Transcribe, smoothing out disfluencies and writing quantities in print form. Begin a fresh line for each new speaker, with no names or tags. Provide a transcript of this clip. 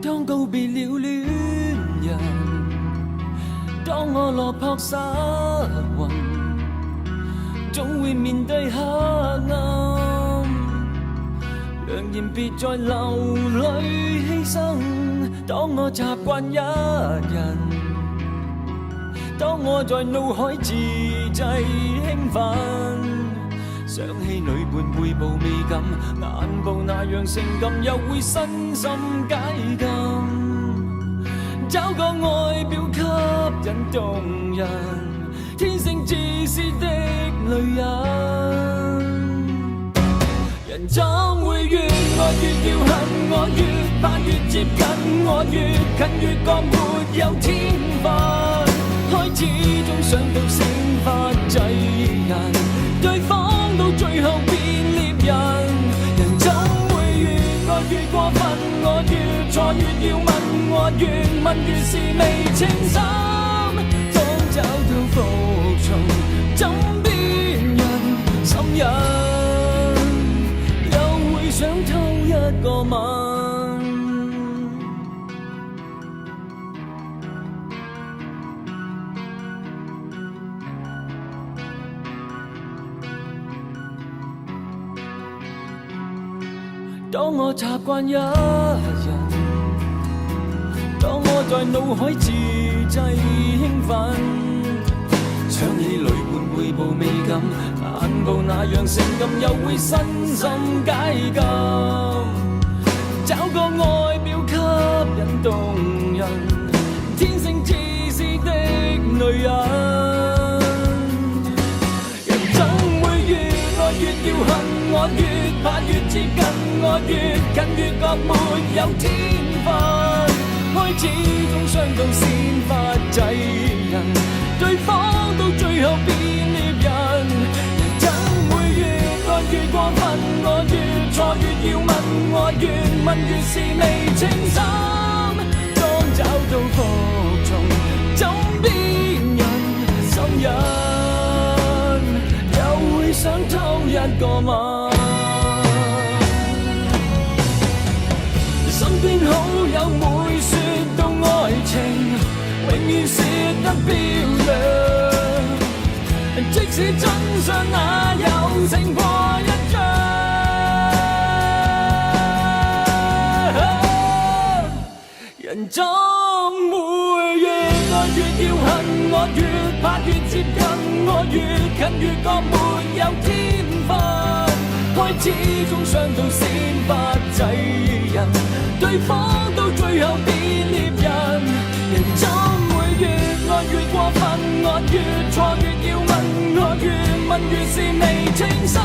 當告別了戀人，當我落魄失魂，總會面對黑暗。揚言別再流淚犧牲，當我習慣一人，當我在腦海自製興奮，想起女伴背部未敢，眼部那樣性感，又會身心解禁，找個外表吸引動人，天性自私的女人。人怎會越愛越要恨我，越怕越接近我，越近越覺沒有天分，開始總想到先發制人，對方到最後變獵人。人怎會越愛越過分，我越錯越要問我，越問越是未清心，當找到服從枕邊人心人，想偷一個吻，當我習慣一人，當我在腦海自製興奮，想起女伴背部未敢，眼部那樣性感，又會身心解禁，找個外表吸引動人，天性自私的女人。人怎會越愛越要恨我，越怕越接近我，越近越覺沒有天分，開始總傷到先發制人，對方到最後變獵人。人怎會越愛越過分，我越錯越要問我，越問越是未清心，當找到服從枕邊人心人，又會想偷一個吻。身邊好友每說到愛情，永遠說得漂亮，即使真相哪有勝過一仗。人怎會越愛越要恨我，越怕越接近我，越近越覺沒有天分，開始總傷到先發制人，對方到最後變獵人。人怎會越愛越過分，我越錯越要問我，越問越是未清心。